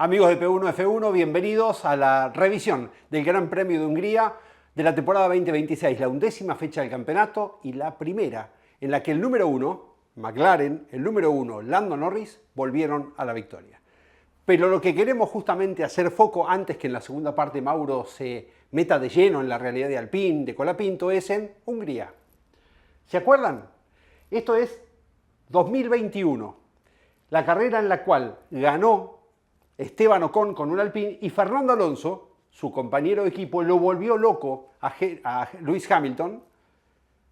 Amigos de P1F1, bienvenidos a la revisión del Gran Premio de Hungría de la temporada 2026, la 11ª fecha del campeonato y la primera en la que el número 1, McLaren, el número 1, Lando Norris, volvieron a la victoria. Pero lo que queremos justamente hacer foco antes que en la segunda parte Mauro se meta de lleno en la realidad de Alpine, de Colapinto, es en Hungría. ¿Se acuerdan? Esto es 2021, la carrera en la cual ganó Esteban Ocon con un Alpine y Fernando Alonso, su compañero de equipo, lo volvió loco a Lewis Hamilton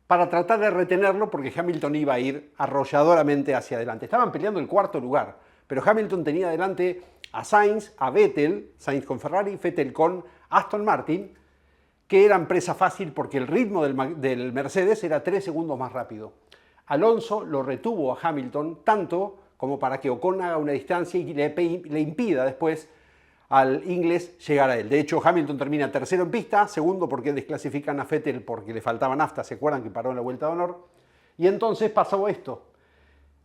para tratar de retenerlo porque Hamilton iba a ir arrolladoramente hacia adelante. Estaban peleando el cuarto lugar, pero Hamilton tenía delante a Sainz, a Vettel, Sainz con Ferrari, Vettel con Aston Martin, que eran presa fácil porque el ritmo del Mercedes era 3 segundos más rápido. Alonso lo retuvo a Hamilton tanto como para que Ocon haga una distancia y le impida después al inglés llegar a él. De hecho, Hamilton termina tercero en pista, segundo porque desclasifican a Vettel porque le faltaba nafta, ¿se acuerdan que paró en la vuelta de honor? Y entonces pasó esto.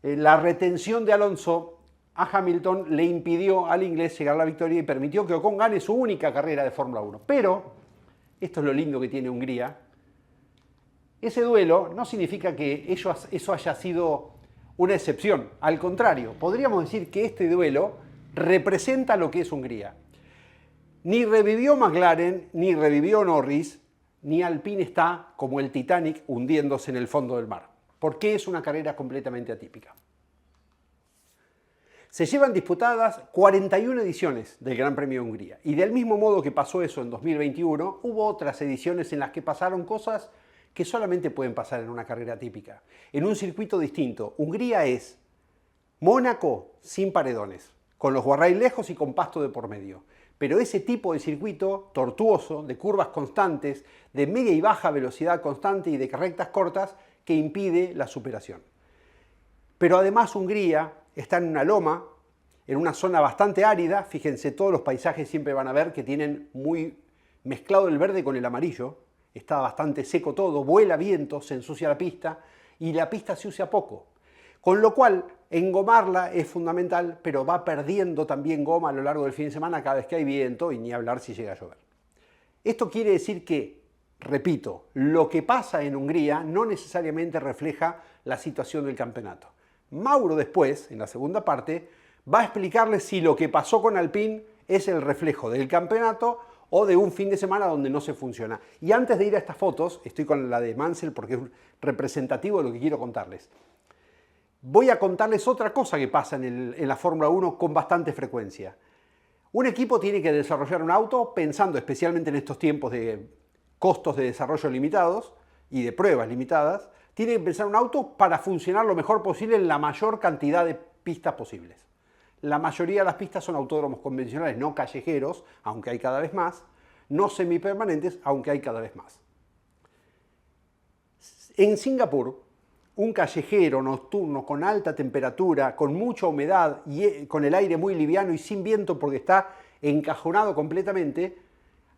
La retención de Alonso a Hamilton le impidió al inglés llegar a la victoria y permitió que Ocon gane su única carrera de Fórmula 1. Pero, esto es lo lindo que tiene Hungría, ese duelo no significa que eso haya sido una excepción. Al contrario, podríamos decir que este duelo representa lo que es Hungría. Ni revivió McLaren, ni revivió Norris, ni Alpine está como el Titanic hundiéndose en el fondo del mar. Porque es una carrera completamente atípica. Se llevan disputadas 41 ediciones del Gran Premio de Hungría. Y del mismo modo que pasó eso en 2021, hubo otras ediciones en las que pasaron cosas que solamente pueden pasar en una carrera típica, en un circuito distinto. Hungría es Mónaco sin paredones, con los guarrails lejos y con pasto de por medio. Pero ese tipo de circuito tortuoso, de curvas constantes, de media y baja velocidad constante y de rectas cortas, que impide la superación. Pero además Hungría está en una loma, en una zona bastante árida. Fíjense, todos los paisajes siempre van a ver que tienen muy mezclado el verde con el amarillo. Está bastante seco todo, vuela viento, se ensucia la pista y la pista se usa poco. Con lo cual, engomarla es fundamental, pero va perdiendo también goma a lo largo del fin de semana cada vez que hay viento y ni hablar si llega a llover. Esto quiere decir que, repito, lo que pasa en Hungría no necesariamente refleja la situación del campeonato. Mauro después, en la segunda parte, va a explicarles si lo que pasó con Alpine es el reflejo del campeonato o de un fin de semana donde no se funciona. Y antes de ir a estas fotos, estoy con la de Mansell porque es representativo de lo que quiero contarles. Voy a contarles otra cosa que pasa en la Fórmula 1 con bastante frecuencia. Un equipo tiene que desarrollar un auto pensando especialmente en estos tiempos de costos de desarrollo limitados y de pruebas limitadas, tiene que pensar un auto para funcionar lo mejor posible en la mayor cantidad de pistas posibles. La mayoría de las pistas son autódromos convencionales, no callejeros, aunque hay cada vez más, no semipermanentes, aunque hay cada vez más. En Singapur, un callejero nocturno con alta temperatura, con mucha humedad y con el aire muy liviano y sin viento porque está encajonado completamente,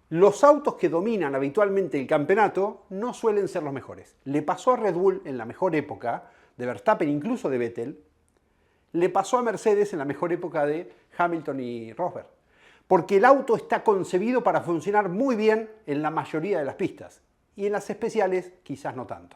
los autos que dominan habitualmente el campeonato no suelen ser los mejores. Le pasó a Red Bull en la mejor época, de Verstappen, incluso de Vettel. Le pasó a Mercedes en la mejor época de Hamilton y Rosberg. Porque el auto está concebido para funcionar muy bien en la mayoría de las pistas. Y en las especiales quizás no tanto.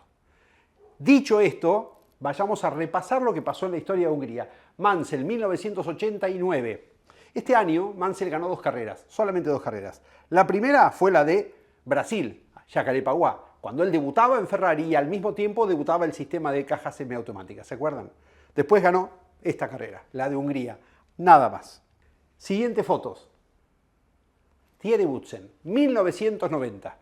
Dicho esto, vayamos a repasar lo que pasó en la historia de Hungría. Mansell, 1989. Este año Mansell ganó 2 carreras, solamente 2 carreras. La primera fue la de Brasil, Jacarepaguá, cuando él debutaba en Ferrari y al mismo tiempo debutaba el sistema de cajas semiautomáticas, ¿se acuerdan? Después ganó esta carrera, la de Hungría, nada más. Siguiente fotos. Thierry Boutsen, 1990.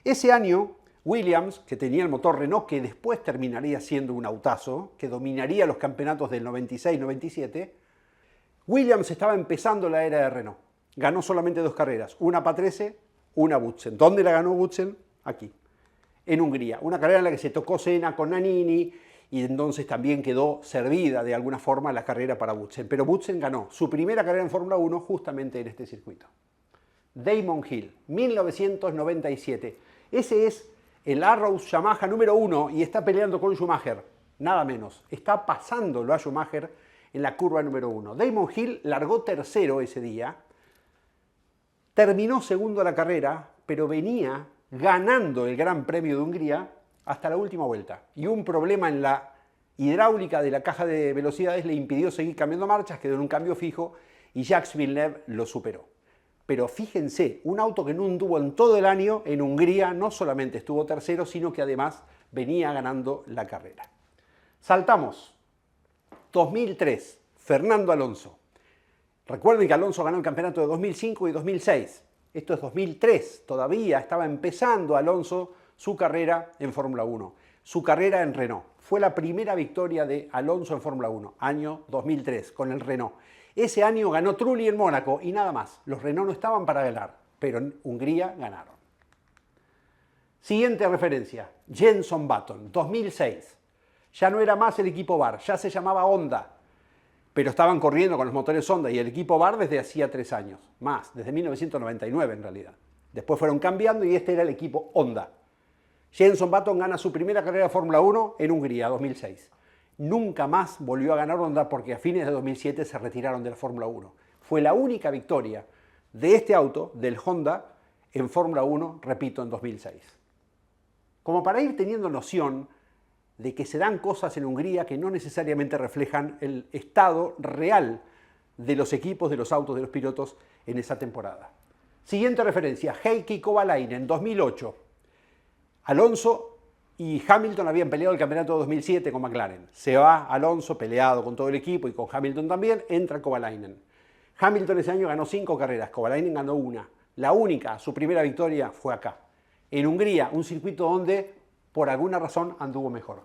Ese año, Williams, que tenía el motor Renault, que después terminaría siendo un autazo, que dominaría los campeonatos del 96-97, Williams estaba empezando la era de Renault. Ganó solamente 2 carreras, una Patrese, una Boutsen. ¿Dónde la ganó Boutsen? Aquí, en Hungría. Una carrera en la que se tocó Senna con Nannini, y entonces también quedó servida de alguna forma la carrera para Boutsen. Pero Boutsen ganó su primera carrera en Fórmula 1 justamente en este circuito. Damon Hill, 1997. Ese es el Arrows Yamaha número 1 y está peleando con Schumacher. Nada menos. Está pasándolo a Schumacher en la curva número 1. Damon Hill largó tercero ese día, terminó segundo la carrera, pero venía ganando el Gran Premio de Hungría hasta la última vuelta. Y un problema en la hidráulica de la caja de velocidades le impidió seguir cambiando marchas, quedó en un cambio fijo y Jacques Villeneuve lo superó. Pero fíjense, un auto que no anduvo en todo el año en Hungría no solamente estuvo tercero, sino que además venía ganando la carrera. Saltamos. 2003, Fernando Alonso. Recuerden que Alonso ganó el campeonato de 2005 y 2006. Esto es 2003, todavía estaba empezando Alonso su carrera en Fórmula 1. Su carrera en Renault. Fue la primera victoria de Alonso en Fórmula 1, año 2003, con el Renault. Ese año ganó Trulli en Mónaco y nada más. Los Renault no estaban para ganar, pero en Hungría ganaron. Siguiente referencia, Jenson Button, 2006. Ya no era más el equipo Bar, ya se llamaba Honda. Pero estaban corriendo con los motores Honda y el equipo Bar desde hacía 3 años. Más, desde 1999 en realidad. Después fueron cambiando y este era el equipo Honda. Jenson Button gana su primera carrera de Fórmula 1 en Hungría, 2006. Nunca más volvió a ganar Honda porque a fines de 2007 se retiraron de la Fórmula 1. Fue la única victoria de este auto, del Honda, en Fórmula 1, repito, en 2006. Como para ir teniendo noción de que se dan cosas en Hungría que no necesariamente reflejan el estado real de los equipos, de los autos, de los pilotos en esa temporada. Siguiente referencia, Heikki Kovalainen, 2008. Alonso y Hamilton habían peleado el campeonato de 2007 con McLaren. Se va Alonso peleado con todo el equipo y con Hamilton también, entra Kovalainen. Hamilton ese año ganó 5 carreras, Kovalainen ganó 1. La única, su primera victoria fue acá. En Hungría, un circuito donde por alguna razón anduvo mejor.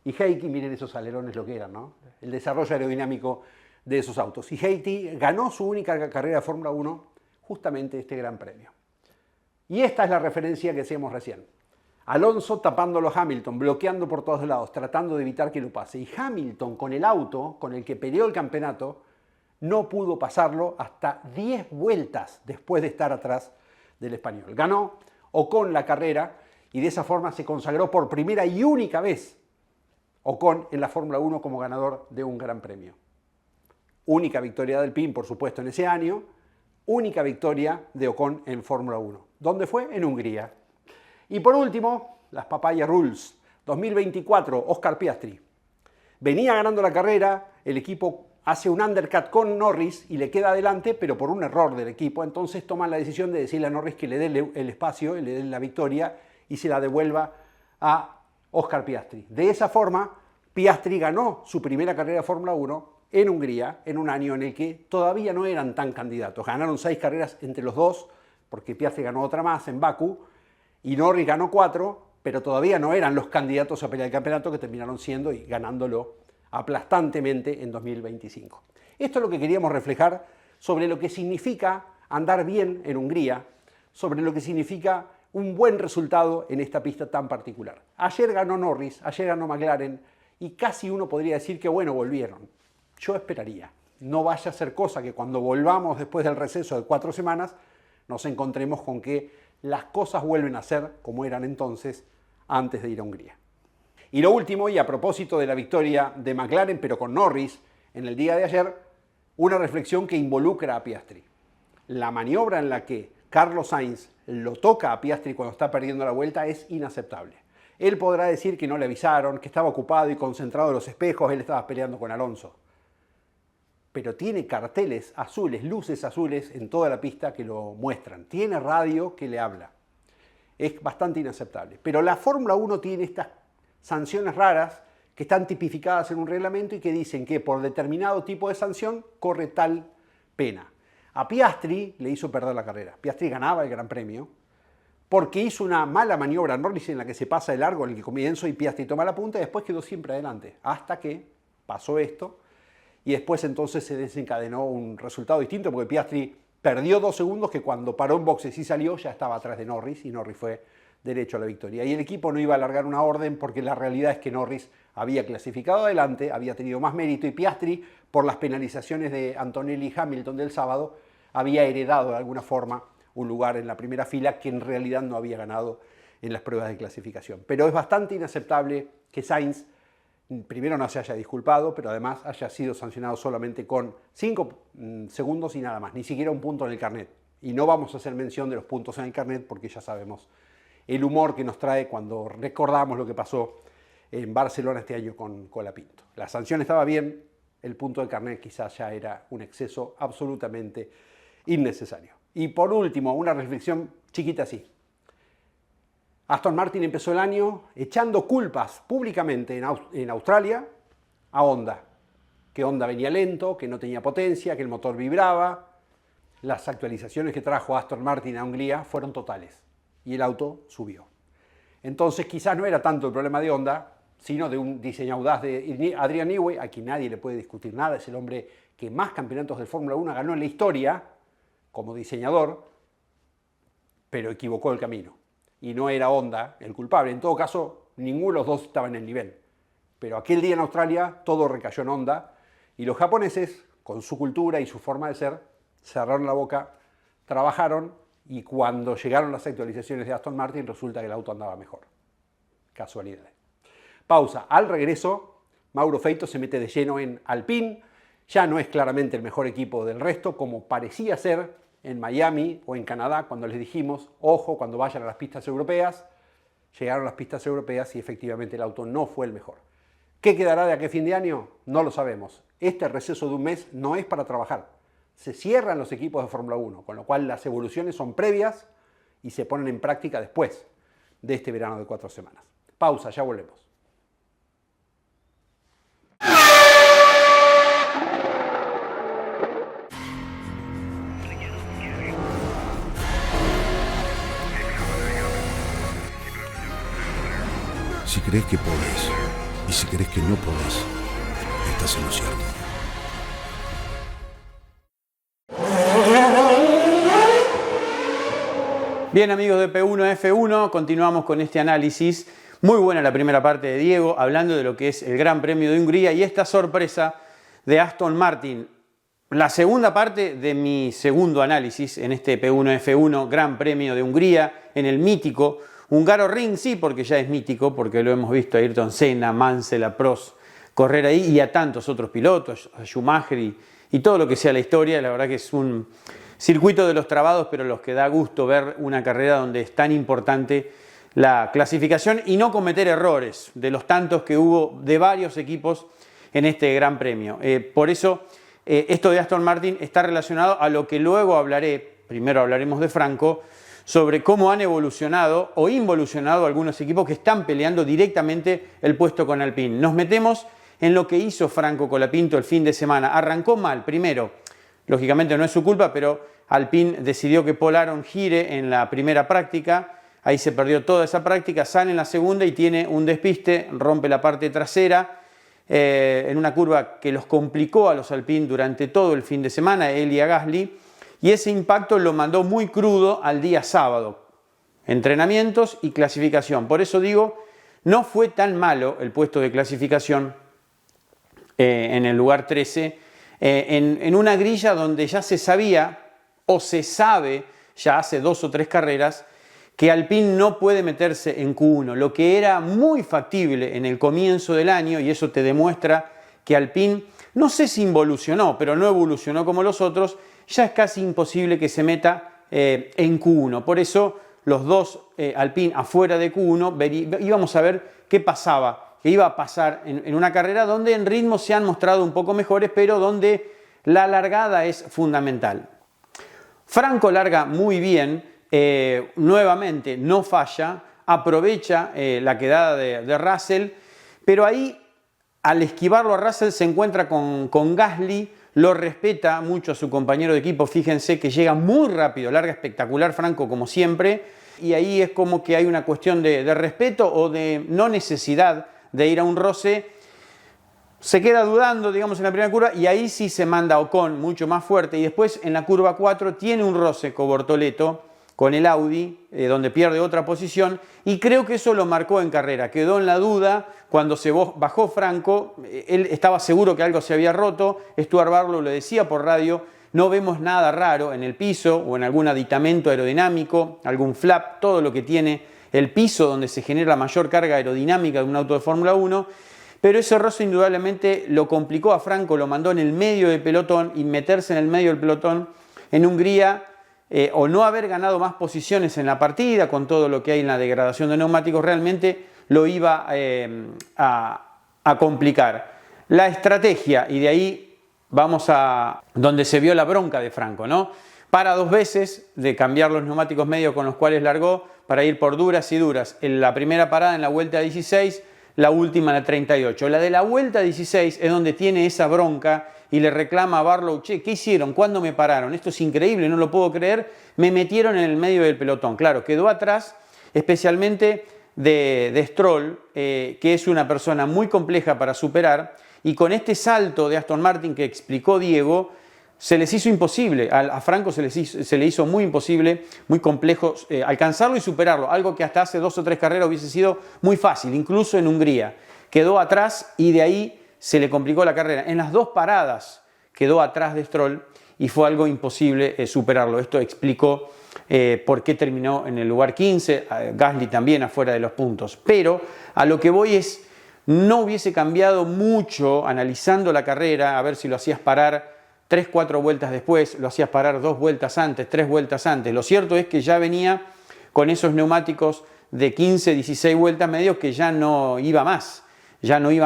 Y Heikki, miren esos alerones lo que eran, ¿no? El desarrollo aerodinámico de esos autos. Y Heikki ganó su única carrera de Fórmula 1 justamente este Gran Premio. Y esta es la referencia que hacíamos recién. Alonso tapándolo a Hamilton, bloqueando por todos lados, tratando de evitar que lo pase. Y Hamilton, con el auto con el que peleó el campeonato, no pudo pasarlo hasta 10 vueltas después de estar atrás del español. Ganó Ocon la carrera y de esa forma se consagró por primera y única vez Ocon en la Fórmula 1 como ganador de un Gran Premio. Única victoria del Alpine, por supuesto, en ese año. Única victoria de Ocon en Fórmula 1. ¿Dónde fue? En Hungría. Y por último, las Papaya Rules. 2024, Oscar Piastri. Venía ganando la carrera, el equipo hace un undercut con Norris y le queda adelante, pero por un error del equipo. Entonces toman la decisión de decirle a Norris que le dé el espacio, le dé la victoria y se la devuelva a Oscar Piastri. De esa forma, Piastri ganó su primera carrera de Fórmula 1 en Hungría, en un año en el que todavía no eran tan candidatos. Ganaron 6 carreras entre los dos, porque Piastri ganó otra más en Bakú, y Norris ganó 4, pero todavía no eran los candidatos a pelear el campeonato que terminaron siendo y ganándolo aplastantemente en 2025. Esto es lo que queríamos reflejar sobre lo que significa andar bien en Hungría, sobre lo que significa un buen resultado en esta pista tan particular. Ayer ganó Norris, ayer ganó McLaren y casi uno podría decir que bueno, volvieron. Yo esperaría, no vaya a ser cosa que cuando volvamos después del receso de 4 semanas nos encontremos con que las cosas vuelven a ser como eran entonces antes de ir a Hungría. Y lo último, y a propósito de la victoria de McLaren, pero con Norris en el día de ayer, una reflexión que involucra a Piastri. La maniobra en la que Carlos Sainz lo toca a Piastri cuando está perdiendo la vuelta es inaceptable. Él podrá decir que no le avisaron, que estaba ocupado y concentrado en los espejos, él estaba peleando con Alonso. Pero tiene carteles azules, luces azules en toda la pista que lo muestran. Tiene radio que le habla. Es bastante inaceptable. Pero la Fórmula 1 tiene estas sanciones raras que están tipificadas en un reglamento y que dicen que por determinado tipo de sanción corre tal pena. A Piastri le hizo perder la carrera. Piastri ganaba el Gran Premio porque hizo una mala maniobra Norris en la que se pasa de largo en el que comienzo y Piastri toma la punta y después quedó siempre adelante. Hasta que pasó esto y después entonces se desencadenó un resultado distinto porque Piastri perdió 2 segundos que cuando paró en boxes y salió ya estaba atrás de Norris y Norris fue derecho a la victoria. Y el equipo no iba a alargar una orden porque la realidad es que Norris había clasificado adelante, había tenido más mérito y Piastri, por las penalizaciones de Antonelli y Hamilton del sábado, había heredado de alguna forma un lugar en la primera fila que en realidad no había ganado en las pruebas de clasificación. Pero es bastante inaceptable que Sainz primero no se haya disculpado, pero además haya sido sancionado solamente con 5 segundos y nada más, ni siquiera un punto en el carnet. Y no vamos a hacer mención de los puntos en el carnet porque ya sabemos el humor que nos trae cuando recordamos lo que pasó en Barcelona este año con Colapinto. La sanción estaba bien, el punto del carnet quizás ya era un exceso absolutamente innecesario. Y por último, una reflexión chiquita así. Aston Martin empezó el año echando culpas públicamente en Australia a Honda. Que Honda venía lento, que no tenía potencia, que el motor vibraba. Las actualizaciones que trajo Aston Martin a Hungría fueron totales y el auto subió. Entonces quizás no era tanto el problema de Honda, sino de un diseño audaz de Adrian Newey, a quien nadie le puede discutir nada. Es el hombre que más campeonatos de Fórmula 1 ganó en la historia como diseñador, pero equivocó el camino. Y no era Honda el culpable. En todo caso, ninguno de los dos estaba en el nivel. Pero aquel día en Australia todo recayó en Honda y los japoneses, con su cultura y su forma de ser, cerraron la boca, trabajaron y cuando llegaron las actualizaciones de Aston Martin resulta que el auto andaba mejor. Casualidades. Pausa. Al regreso, Mauro Feito se mete de lleno en Alpine. Ya no es claramente el mejor equipo del resto, como parecía ser en Miami o en Canadá, cuando les dijimos, ojo, cuando vayan a las pistas europeas. Llegaron a las pistas europeas y efectivamente el auto no fue el mejor. ¿Qué quedará de aquí a fin de año? No lo sabemos. Este receso de un mes no es para trabajar. Se cierran los equipos de Fórmula 1, con lo cual las evoluciones son previas y se ponen en práctica después de este verano de 4 semanas. Pausa, ya volvemos. Si crees que podés y si crees que no podés, estás en lo cierto. Bien, amigos de P1 F1, continuamos con este análisis. Muy buena la primera parte de Diego, hablando de lo que es el Gran Premio de Hungría y esta sorpresa de Aston Martin. La segunda parte de mi segundo análisis en este P1 F1 Gran Premio de Hungría, en el mítico Hungaroring, sí, porque ya es mítico, porque lo hemos visto a Ayrton Senna, Mansell, a Prost correr ahí y a tantos otros pilotos, a Schumacher y todo lo que sea la historia. La verdad que es un circuito de los trabados, pero los que da gusto ver una carrera donde es tan importante la clasificación y no cometer errores de los tantos que hubo de varios equipos en este Gran Premio. Por eso esto de Aston Martin está relacionado a lo que luego hablaré. Primero hablaremos de Franco, sobre cómo han evolucionado o involucionado algunos equipos que están peleando directamente el puesto con Alpine. Nos metemos en lo que hizo Franco Colapinto el fin de semana. Arrancó mal, primero, lógicamente no es su culpa, pero Alpine decidió que Paul Aron gire en la primera práctica. Ahí se perdió toda esa práctica, sale en la segunda y tiene un despiste, rompe la parte trasera en una curva que los complicó a los Alpine durante todo el fin de semana, él y a Gasly. Y ese impacto lo mandó muy crudo al día sábado. Entrenamientos y clasificación. Por eso digo, no fue tan malo el puesto de clasificación en el lugar 13, en una grilla donde ya se sabía, o se sabe, ya hace 2 o 3 carreras, que Alpine no puede meterse en Q1. Lo que era muy factible en el comienzo del año, y eso te demuestra que Alpine, no sé si involucionó, pero no evolucionó como los otros, ya es casi imposible que se meta en Q1. Por eso los dos Alpine afuera de Q1 íbamos a ver qué pasaba, qué iba a pasar en una carrera donde en ritmo se han mostrado un poco mejores, pero donde la largada es fundamental. Franco larga muy bien, nuevamente no falla, aprovecha la quedada de Russell, pero ahí al esquivarlo a Russell se encuentra con Gasly, lo respeta mucho a su compañero de equipo, fíjense que llega muy rápido, larga espectacular Franco como siempre, y ahí es como que hay una cuestión de respeto o de no necesidad de ir a un roce. Se queda dudando, digamos, en la primera curva y ahí sí se manda Ocon mucho más fuerte y después en la curva 4 tiene un roce con Bortoleto, con el Audi, donde pierde otra posición y creo que eso lo marcó en carrera, quedó en la duda cuando se bajó Franco, él estaba seguro que algo se había roto, Stuart Barlow le decía por radio, no vemos nada raro en el piso o en algún aditamento aerodinámico, algún flap, todo lo que tiene el piso donde se genera la mayor carga aerodinámica de un auto de Fórmula 1, pero ese roce indudablemente lo complicó a Franco, lo mandó en el medio del pelotón, y meterse en el medio del pelotón en Hungría, o no haber ganado más posiciones en la partida con todo lo que hay en la degradación de neumáticos, realmente lo iba a complicar. La estrategia, y de ahí vamos a donde se vio la bronca de Franco, ¿no? Para 2 veces de cambiar los neumáticos medios con los cuales largó para ir por duras y duras. En la primera parada en la vuelta 16, la última en la 38. La de la vuelta 16 es donde tiene esa bronca y le reclama a Barlow: che, ¿qué hicieron? ¿Cuándo me pararon? Esto es increíble, no lo puedo creer. Me metieron en el medio del pelotón. Claro, quedó atrás, especialmente de Stroll, que es una persona muy compleja para superar, y con este salto de Aston Martin que explicó Diego, se les hizo imposible, a Franco se le hizo muy imposible, muy complejo alcanzarlo y superarlo, algo que hasta hace 2 o 3 carreras hubiese sido muy fácil, incluso en Hungría. Quedó atrás y de ahí se le complicó la carrera. En las 2 paradas quedó atrás de Stroll y fue algo imposible superarlo. Esto explicó por qué terminó en el lugar 15, Gasly también afuera de los puntos. Pero a lo que voy es, no hubiese cambiado mucho analizando la carrera, a ver si lo hacías parar 3-4 vueltas después, lo hacías parar 2 vueltas antes, 3 vueltas antes. Lo cierto es que ya venía con esos neumáticos de 15-16 vueltas medios que ya no iban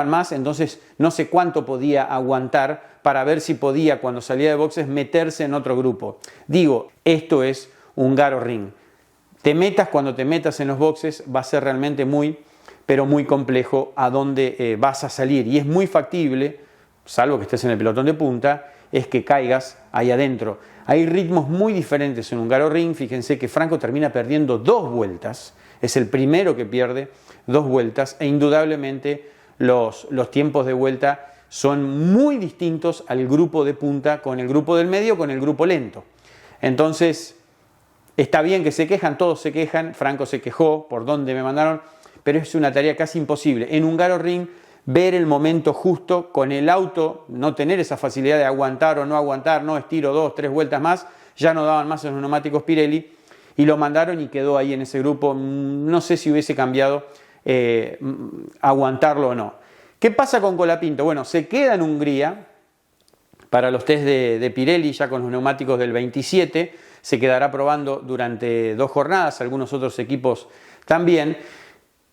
más, entonces no sé cuánto podía aguantar para ver si podía, cuando salía de boxes, meterse en otro grupo. Digo, esto es Hungaroring. Cuando te metas en los boxes, va a ser realmente pero muy complejo a dónde vas a salir, y es muy factible, salvo que estés en el pelotón de punta, es que caigas ahí adentro. Hay ritmos muy diferentes en Hungaroring. Fíjense que Franco termina perdiendo 2 vueltas, es el primero que pierde 2 vueltas, e indudablemente los tiempos de vuelta son muy distintos al grupo de punta con el grupo del medio, con el grupo lento. Entonces, está bien que se quejan, todos se quejan, Franco se quejó por dónde me mandaron, pero es una tarea casi imposible. En Hungaroring, ver el momento justo con el auto, no tener esa facilidad de aguantar o no aguantar, no estiro 2, 3 vueltas más, ya no daban más en los neumáticos Pirelli, y lo mandaron y quedó ahí en ese grupo. No sé si hubiese cambiado aguantarlo o no. ¿Qué pasa con Colapinto? Bueno, se queda en Hungría para los test de Pirelli, ya con los neumáticos del 27, se quedará probando durante 2 jornadas, algunos otros equipos también.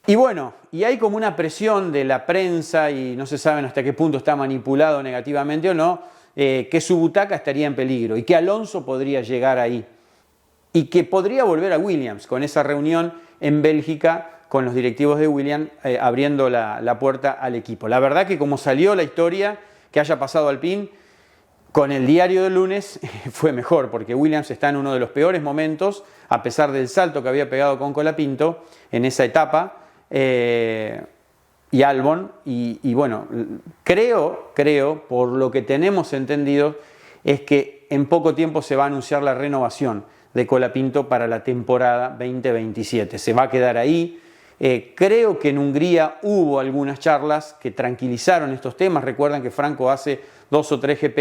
Y bueno, y hay como una presión de la prensa, y no se sabe hasta qué punto está manipulado negativamente o no, que su butaca estaría en peligro y que Alonso podría llegar ahí y que podría volver a Williams con esa reunión en Bélgica con los directivos de Williams abriendo la puerta al equipo. La verdad que como salió la historia, que haya pasado Alpine, con el diario del lunes fue mejor, porque Williams está en uno de los peores momentos, a pesar del salto que había pegado con Colapinto en esa etapa, y Albon, y bueno, creo, por lo que tenemos entendido, es que en poco tiempo se va a anunciar la renovación de Colapinto para la temporada 2027. Se va a quedar ahí. Creo que en Hungría hubo algunas charlas que tranquilizaron estos temas. Recuerdan que Franco hace 2 o 3 GP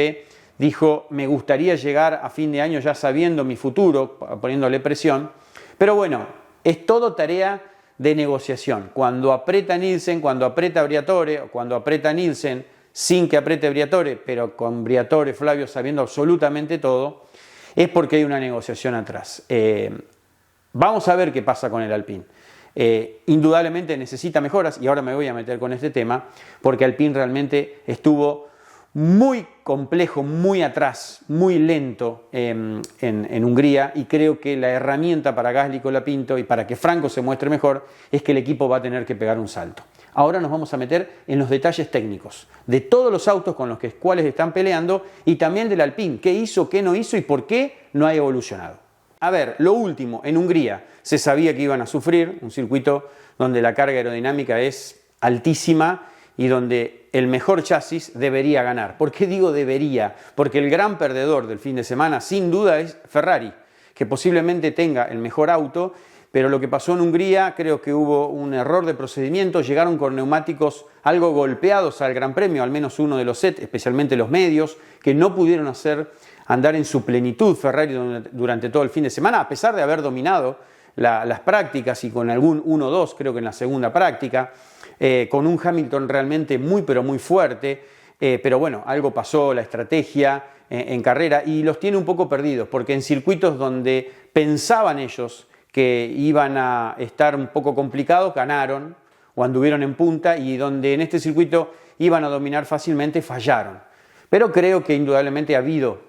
dijo: me gustaría llegar a fin de año ya sabiendo mi futuro, poniéndole presión. Pero bueno, es todo tarea de negociación. Cuando aprieta Nielsen, cuando aprieta Briatore, o cuando aprieta Nielsen sin que apriete Briatore, pero con Briatore, Flavio sabiendo absolutamente todo, es porque hay una negociación atrás. Vamos a ver qué pasa con el Alpine. Indudablemente necesita mejoras, y ahora me voy a meter con este tema, porque Alpine realmente estuvo muy complejo, muy atrás, muy lento en Hungría, y creo que la herramienta para Gasly y Colapinto y para que Franco se muestre mejor es que el equipo va a tener que pegar un salto. Ahora nos vamos a meter en los detalles técnicos de todos los autos con los cuales están peleando, y también del Alpine, qué hizo, qué no hizo y por qué no ha evolucionado. A ver, lo último, en Hungría se sabía que iban a sufrir, un circuito donde la carga aerodinámica es altísima y donde el mejor chasis debería ganar. ¿Por qué digo debería? Porque el gran perdedor del fin de semana sin duda es Ferrari, que posiblemente tenga el mejor auto, pero lo que pasó en Hungría, creo que hubo un error de procedimiento, llegaron con neumáticos algo golpeados al Gran Premio, al menos uno de los sets, especialmente los medios, que no pudieron andar en su plenitud Ferrari durante todo el fin de semana, a pesar de haber dominado las prácticas y con algún 1-2, creo que en la segunda práctica. con un Hamilton realmente muy pero muy fuerte, pero bueno, algo pasó, la estrategia en carrera, y los tiene un poco perdidos, porque en circuitos donde pensaban ellos que iban a estar un poco complicados, ganaron o anduvieron en punta, y donde en este circuito iban a dominar fácilmente, fallaron. Pero creo que indudablemente ha habido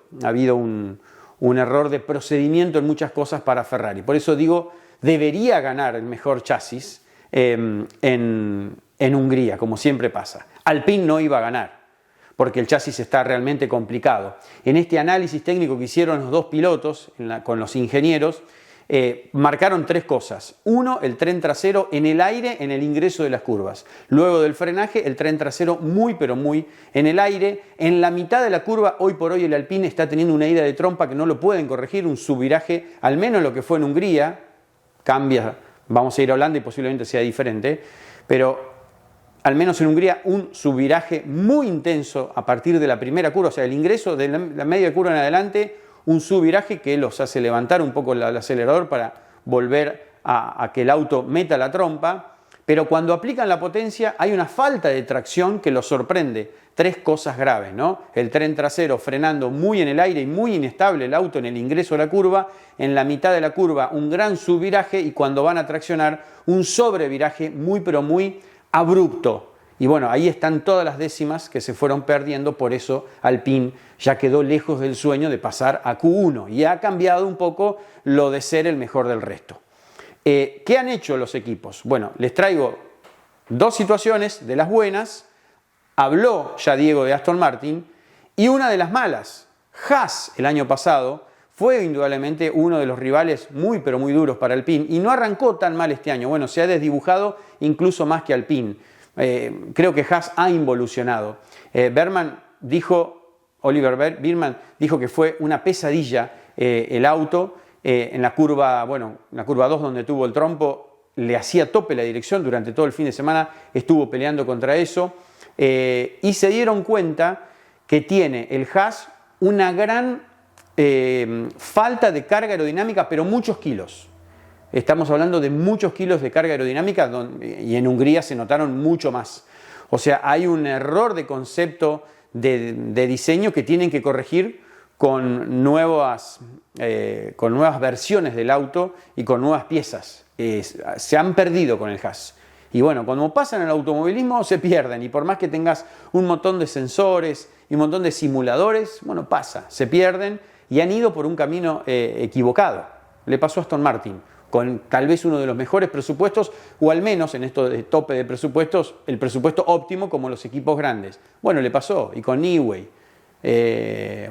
un error de procedimiento en muchas cosas para Ferrari. Por eso digo, debería ganar el mejor chasis en Hungría, como siempre pasa. Alpine no iba a ganar, porque el chasis está realmente complicado. En este análisis técnico que hicieron los dos pilotos con los ingenieros, marcaron tres cosas. Uno, el tren trasero en el aire en el ingreso de las curvas. Luego del frenaje, el tren trasero muy pero muy en el aire. En la mitad de la curva, hoy por hoy el Alpine está teniendo una ida de trompa que no lo pueden corregir, un subviraje, al menos lo que fue en Hungría. Cambia, vamos a ir hablando y posiblemente sea diferente, pero al menos en Hungría, un subviraje muy intenso a partir de la primera curva, o sea, el ingreso de la media curva en adelante, un subviraje que los hace levantar un poco el acelerador para volver a que el auto meta la trompa, pero cuando aplican la potencia hay una falta de tracción que los sorprende. Tres cosas graves, ¿no? El tren trasero frenando muy en el aire y muy inestable el auto en el ingreso de la curva, en la mitad de la curva un gran subviraje, y cuando van a traccionar un sobreviraje muy pero muy abrupto. Y bueno, ahí están todas las décimas que se fueron perdiendo, por eso Alpine ya quedó lejos del sueño de pasar a Q1 y ha cambiado un poco lo de ser el mejor del resto. ¿Qué han hecho los equipos? Bueno, les traigo dos situaciones de las buenas. Habló ya Diego de Aston Martin, y una de las malas. Haas el año pasado fue indudablemente uno de los rivales muy pero muy duros para Alpine, y no arrancó tan mal este año. Bueno, se ha desdibujado incluso más que Alpine. Creo que Haas ha involucionado. Oliver Biermann dijo que fue una pesadilla el auto en la curva 2, donde tuvo el trompo, le hacía tope la dirección durante todo el fin de semana, estuvo peleando contra eso, y se dieron cuenta que tiene el Haas una gran falta de carga aerodinámica, pero muchos kilos. Estamos hablando de muchos kilos de carga aerodinámica, y en Hungría se notaron mucho más. O sea, hay un error de concepto de diseño que tienen que corregir con nuevas versiones del auto y con nuevas piezas. Se han perdido con el Haas. Y bueno, cuando pasan en el automovilismo se pierden, y por más que tengas un montón de sensores y un montón de simuladores, bueno, se pierden, y han ido por un camino equivocado. Le pasó a Aston Martin, con tal vez uno de los mejores presupuestos, o al menos en esto de tope de presupuestos, el presupuesto óptimo como los equipos grandes. Bueno, le pasó, y con Newey,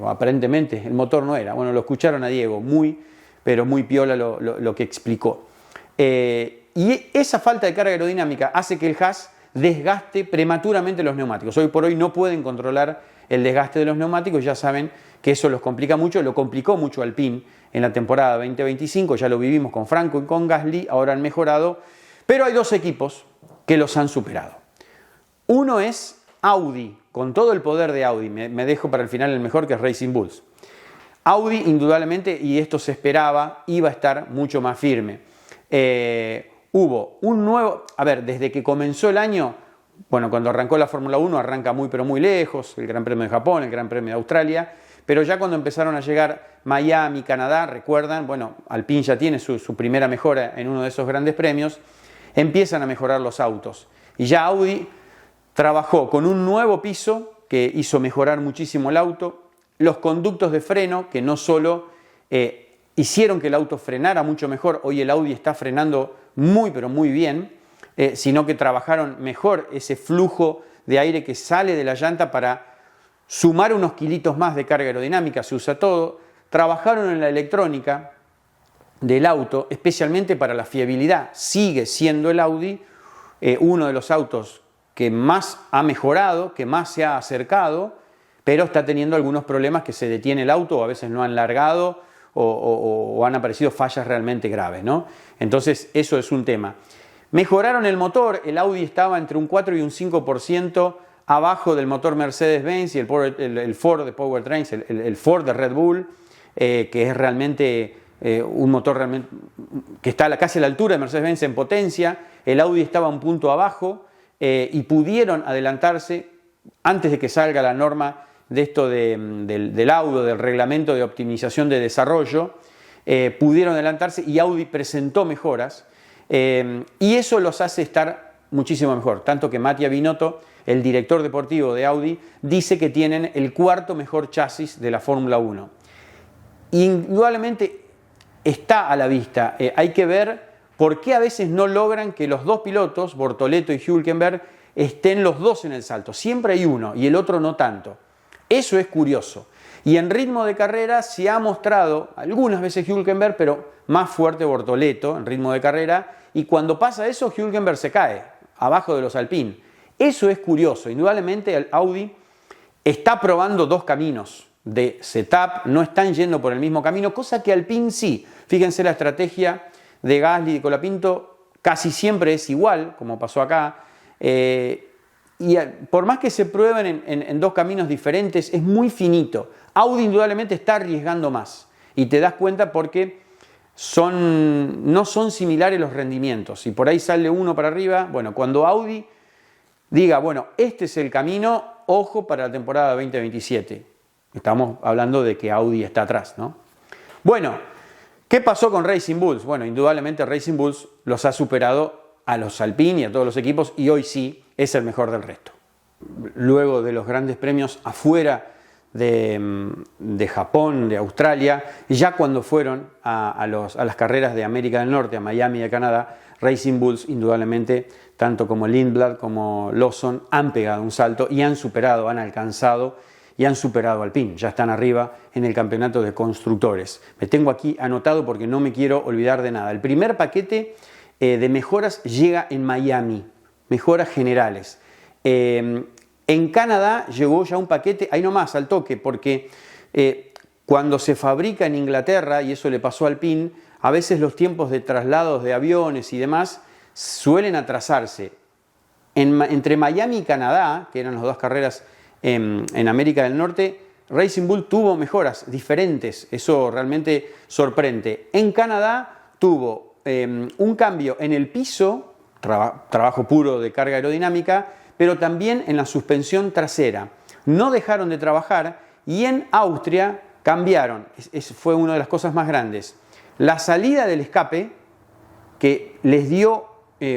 aparentemente el motor no era. Bueno, lo escucharon a Diego, pero muy piola lo que explicó. Y esa falta de carga aerodinámica hace que el Haas desgaste prematuramente los neumáticos. Hoy por hoy no pueden controlar el desgaste de los neumáticos, ya saben que eso los complica mucho, lo complicó mucho Alpine en la temporada 2025, ya lo vivimos con Franco y con Gasly, ahora han mejorado, pero hay dos equipos que los han superado. Uno es Audi, con todo el poder de Audi, me dejo para el final el mejor, que es Racing Bulls. Audi indudablemente, y esto se esperaba, iba a estar mucho más firme. Hubo un nuevo, desde que comenzó el año, bueno, cuando arrancó la Fórmula 1 arranca muy pero muy lejos, el Gran Premio de Japón, el Gran Premio de Australia, pero ya cuando empezaron a llegar Miami, Canadá, recuerdan, bueno, Alpine ya tiene su primera mejora en uno de esos grandes premios, empiezan a mejorar los autos. Y ya Audi trabajó con un nuevo piso que hizo mejorar muchísimo el auto, los conductos de freno que no solo hicieron que el auto frenara mucho mejor, hoy el Audi está frenando muy pero muy bien, sino que trabajaron mejor ese flujo de aire que sale de la llanta para sumar unos kilitos más de carga aerodinámica, se usa todo. Trabajaron en la electrónica del auto, especialmente para la fiabilidad. Sigue siendo el Audi uno de los autos que más ha mejorado, que más se ha acercado, pero está teniendo algunos problemas, que se detiene el auto, o a veces no han largado, o han aparecido fallas realmente graves, ¿no? Entonces eso es un tema. Mejoraron el motor, el Audi estaba entre un 4 y un 5% abajo del motor Mercedes-Benz y el Ford de Powertrains, el Ford de Red Bull, que es realmente un motor realmente que está casi a la altura de Mercedes-Benz en potencia. El Audi estaba un punto abajo, y pudieron adelantarse antes de que salga la norma de esto del AUDO, del reglamento de optimización de desarrollo. Pudieron adelantarse y Audi presentó mejoras y eso los hace estar muchísimo mejor. Tanto que Mattia Binotto, el director deportivo de Audi, dice que tienen el cuarto mejor chasis de la Fórmula 1. Indudablemente está a la vista. Hay que ver por qué a veces no logran que los dos pilotos, Bortoleto y Hülkenberg, estén los dos en el salto. Siempre hay uno y el otro no tanto. Eso es curioso. Y en ritmo de carrera se ha mostrado algunas veces Hülkenberg, pero más fuerte Bortoleto en ritmo de carrera. Y cuando pasa eso, Hülkenberg se cae abajo de los Alpine. Eso es curioso. Indudablemente el Audi está probando dos caminos de setup, no están yendo por el mismo camino, cosa que Alpine sí. Fíjense, la estrategia de Gasly y Colapinto casi siempre es igual, como pasó acá. Y por más que se prueben en dos caminos diferentes, es muy finito. Audi indudablemente está arriesgando más. Y te das cuenta porque no son similares los rendimientos. Si por ahí sale uno para arriba, bueno, cuando Audi diga, bueno, este es el camino, ojo para la temporada 2027. Estamos hablando de que Audi está atrás, ¿no? Bueno, ¿qué pasó con Racing Bulls? Bueno, indudablemente Racing Bulls los ha superado a los Alpine y a todos los equipos y hoy sí es el mejor del resto. Luego de los grandes premios afuera de Japón, de Australia, ya cuando fueron a las carreras de América del Norte, a Miami y a Canadá, Racing Bulls indudablemente, tanto como Lindblad como Lawson, han pegado un salto y han alcanzado y han superado Alpine. Ya están arriba en el campeonato de constructores. Me tengo aquí anotado porque no me quiero olvidar de nada. El primer paquete de mejoras llega en Miami, mejoras generales. En Canadá llegó ya un paquete, ahí nomás, al toque, porque cuando se fabrica en Inglaterra, y eso le pasó a Alpine, a veces los tiempos de traslados de aviones y demás suelen atrasarse. Entre Miami y Canadá, que eran las dos carreras en América del Norte, Racing Bull tuvo mejoras diferentes, eso realmente sorprende. En Canadá tuvo un cambio en el piso, trabajo puro de carga aerodinámica, pero también en la suspensión trasera. No dejaron de trabajar y en Austria cambiaron, fue una de las cosas más grandes, la salida del escape, que les dio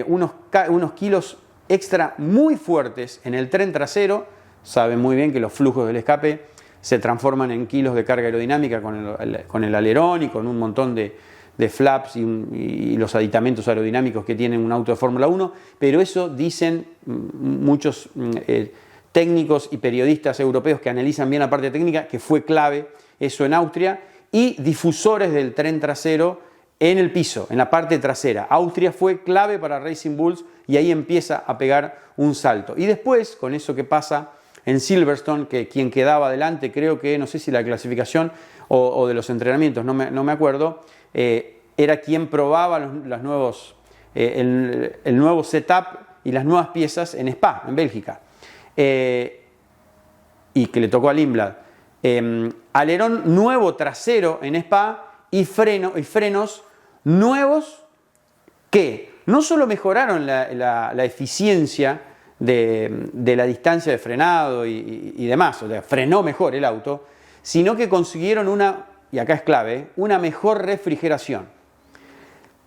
unos kilos extra muy fuertes en el tren trasero. Saben muy bien que los flujos del escape se transforman en kilos de carga aerodinámica con el alerón y con un montón de flaps y los aditamentos aerodinámicos que tiene un auto de Fórmula 1, pero eso dicen muchos técnicos y periodistas europeos que analizan bien la parte técnica, que fue clave eso en Austria, y difusores del tren trasero en el piso, en la parte trasera. Austria fue clave para Racing Bulls y ahí empieza a pegar un salto. Y después, con eso que pasa en Silverstone, que quien quedaba adelante, creo que, no sé si la clasificación o de los entrenamientos, no me acuerdo, era quien probaba el nuevo setup y las nuevas piezas en Spa, en Bélgica, y que le tocó a Lindblad. Alerón nuevo trasero en Spa y frenos nuevos que no solo mejoraron la eficiencia de la distancia de frenado y demás, o sea, frenó mejor el auto, sino que consiguieron y acá es clave, una mejor refrigeración.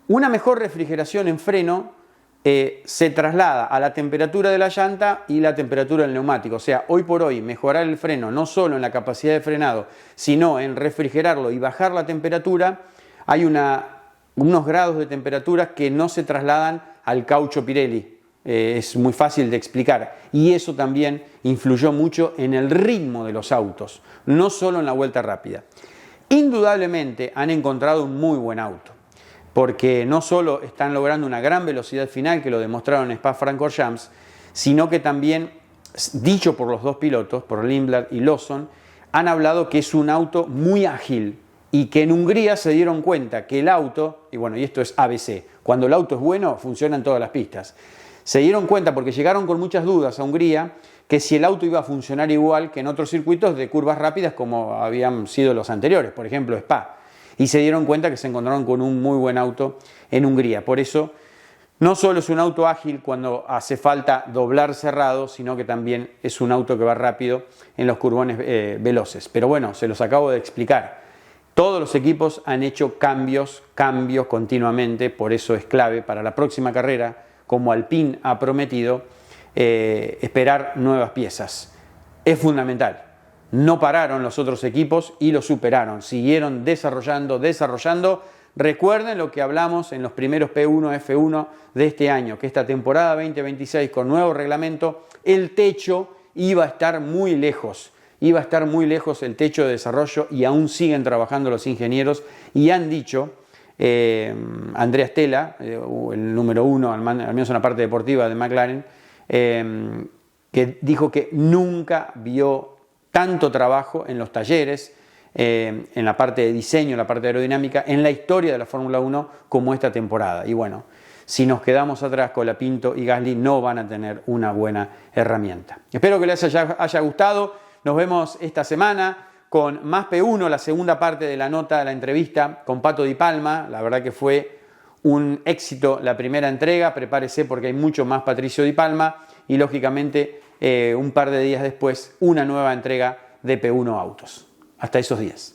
Una mejor refrigeración en freno se traslada a la temperatura de la llanta y la temperatura del neumático. O sea, hoy por hoy mejorar el freno no solo en la capacidad de frenado, sino en refrigerarlo y bajar la temperatura, hay unos grados de temperatura que no se trasladan al caucho Pirelli. Es muy fácil de explicar y eso también influyó mucho en el ritmo de los autos, no solo en la vuelta rápida. Indudablemente han encontrado un muy buen auto, porque no solo están logrando una gran velocidad final, que lo demostraron en Spa-Francorchamps, sino que también, dicho por los dos pilotos, por Lindblad y Lawson, han hablado que es un auto muy ágil y que en Hungría se dieron cuenta que el auto, y esto es ABC, cuando el auto es bueno, funciona en todas las pistas. Se dieron cuenta, porque llegaron con muchas dudas a Hungría, que si el auto iba a funcionar igual que en otros circuitos de curvas rápidas como habían sido los anteriores, por ejemplo, Spa. Y se dieron cuenta que se encontraron con un muy buen auto en Hungría. Por eso no solo es un auto ágil cuando hace falta doblar cerrado, sino que también es un auto que va rápido en los curvones veloces. Pero bueno, se los acabo de explicar. Todos los equipos han hecho cambios continuamente, por eso es clave para la próxima carrera, como Alpine ha prometido, esperar nuevas piezas. Es fundamental. No pararon los otros equipos y lo superaron, siguieron desarrollando. Recuerden lo que hablamos en los primeros P1, F1 de este año, que esta temporada 2026 con nuevo reglamento, el techo iba a estar muy lejos. Iba a estar muy lejos el techo de desarrollo y aún siguen trabajando los ingenieros y han dicho, Andrea Stella, el número 1, al menos en la parte deportiva de McLaren, que dijo que nunca vio tanto trabajo en los talleres, en la parte de diseño, en la parte aerodinámica, en la historia de la Fórmula 1 como esta temporada. Y bueno, si nos quedamos atrás, Colapinto y Gasly no van a tener una buena herramienta. Espero que les haya gustado. Nos vemos esta semana con más P1, la segunda parte de la nota de la entrevista con Pato Di Palma. La verdad que fue un éxito la primera entrega. Prepárese porque hay mucho más Patricio Di Palma y lógicamente un par de días después una nueva entrega de P1 Autos. Hasta esos días.